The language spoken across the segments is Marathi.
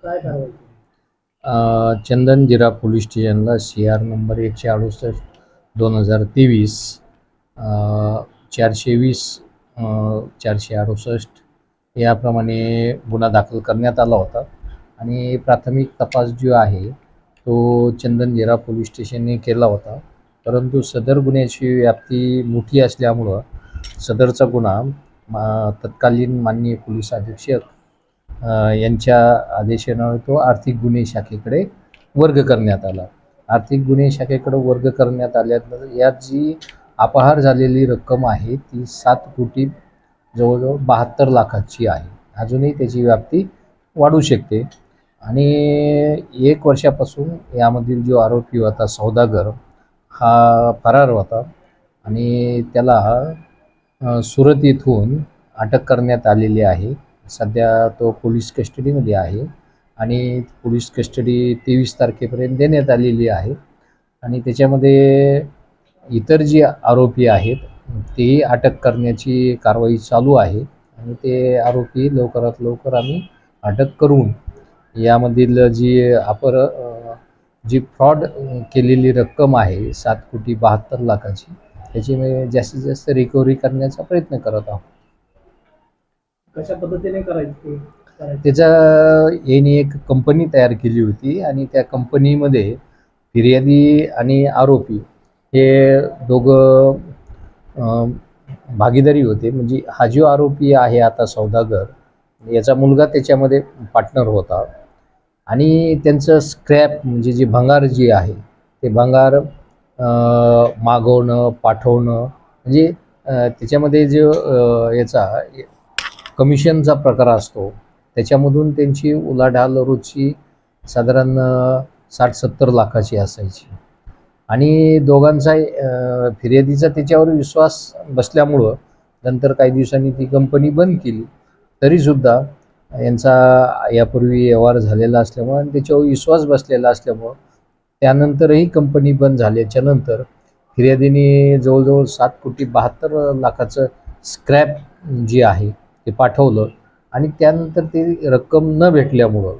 काय कारवाई? चंदनजिरा पोलीस स्टेशनला CR नंबर 168/2023 420 468 याप्रमाणे गुन्हा दाखल करण्यात आला होता आणि प्राथमिक तपास जो आहे तो चंदनजिरा पोलीस स्टेशनने केला होता. परंतु सदर गुन्ह्याची व्याप्ती मोठी असल्यामुळं सदरचा गुन्हा तत्कालीन माननीय पोलीस अधीक्षक यांच्या आदेशानं तो आर्थिक गुन्हे शाखेकडे वर्ग करण्यात आला. आर्थिक गुन्हे शाखेकडे वर्ग करण्यात आल्यानंतर यात जी अपहार झालेली रक्कम आहे ती 7 कोटी जवळजवळ 72 लाखाची आहे. अजूनही त्याची व्याप्ती वाढू शकते आणि 1 वर्षापासून यामधील जो आरोपी होता सौदागर हा फरार होता आणि त्याला सुरत येथून अटक करण्यात आलेली आहे. सध्या तो पोलीस कस्टडीमध्ये आहे आणि पोलीस कस्टडी 23 तारखेपर्यंत देण्यात आलेली आहे आणि त्याच्यामध्ये इतर जे आरोपी आहेत तेही अटक करण्याची कारवाई चालू आहे आणि ते आरोपी लवकरात लवकर आम्ही अटक करून यामधील जी फ्रॉड केलेली रक्कम आहे 7 कोटी 72 लाखाची त्याची जास्तीत जास्त रिकव्हरी करण्याचा प्रयत्न करत आहोत. कशा पद्धतीने करायचं? त्याचा यांनी एक कंपनी तयार केली होती आणि त्या कंपनीमध्ये फिर्यादी आणि आरोपी हे दोघं भागीदारी होते. म्हणजे हा जो आरोपी आहे आता सौदागर याचा मुलगा त्याच्यामध्ये पार्टनर होता आणि त्यांचं स्क्रॅप म्हणजे जे भंगार जे आहे ते भंगार मागवणं पाठवणं म्हणजे त्याच्यामध्ये जो याचा कमिशनचा प्रकार असतो त्याच्यामधून त्यांची उलाढाल रोजची साधारण 60-70 लाखाची असायची आणि दोघांचा फिर्यादीचा त्याच्यावर विश्वास बसल्यामुळं नंतर काही दिवसांनी ती कंपनी बंद केली. तरीसुद्धा यांचा यापूर्वी व्यवहार झालेला असल्यामुळं आणि त्याच्यावर विश्वास बसलेला असल्यामुळं त्यानंतरही कंपनी बंद झाल्याच्यानंतर फिर्यादीने जवळजवळ 7 कोटी 72 लाखाचं स्क्रॅप जे आहे ते पाठवलं आणि त्यानंतर ते रक्कम न भेटल्यामुळं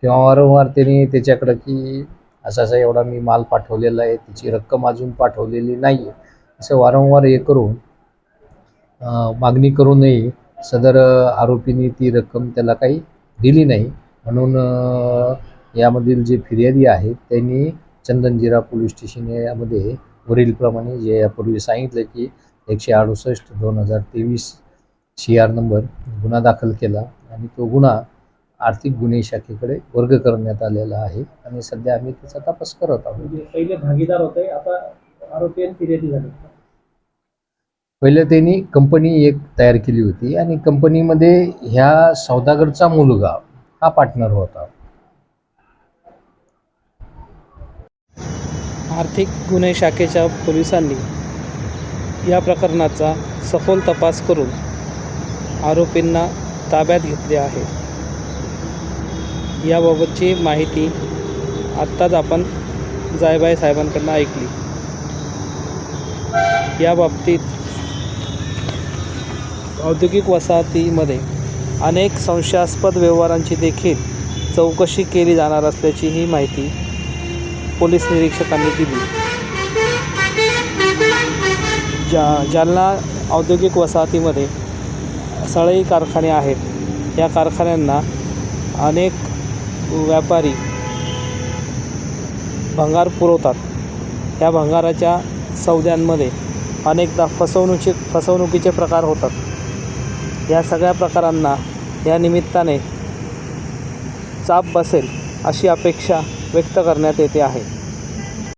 किंवा वारंवार त्यांनी त्याच्याकडं की असा एवढा मी माल पाठवलेला आहे त्याची रक्कम अजून पाठवलेली नाही आहे असं वारंवार हे करून मागणी करूनही सदर आरोपींनी ती रक्कम त्याला काही दिली नाही. म्हणून यामधील जे फिर्यादी आहेत त्यांनी चंदनजिरा पोलीस स्टेशन यामध्ये वरीलप्रमाणे जे यापूर्वी सांगितलं की 168/2023 CR नंबर गुन्हा दाखल केला आणि तो गुन्हा आर्थिक गुन्हे शाखेकडे वर्ग करण्यात आलेला आहे आणि सध्या आम्ही त्याचा तपास करत आहोत. म्हणजे पहिले भागीदार होते, आता आरोपी आणि फिर्यादी झाले. पहिलं त्यांनी कंपनी एक तयार केली होती आणि कंपनीमध्ये ह्या सौदागरचा मुलगा हा पार्टनर होता. आर्थिक गुन्हे शाखेच्या पोलिसांनी या प्रकरणाचा सखोल तपास करून आरोपींना ताब्यात घेतले आहे. याबाबतची माहिती आत्ताच आपण जायबाई साहेबांकडून ऐकली. या बाबतीत औद्योगिक वसाहतीमध्ये अनेक संशयास्पद व्यवहारांची देखील चौकशी केली जाणार असल्याची ही माहिती पोलीस निरीक्षकांनी दिली. जालना औद्योगिक वसाहतीमध्ये सळई कारखाने आहेत. या कारखान्यांना अनेक व्यापारी भंगार पुरवतात. या भंगाराच्या सौद्यांमध्ये अनेकदा फसवणुकीचे प्रकार होतात. या सगळ्या प्रकारांना या निमित्ताने चाप बसेल अशी अपेक्षा व्यक्त करण्यात येते आहे.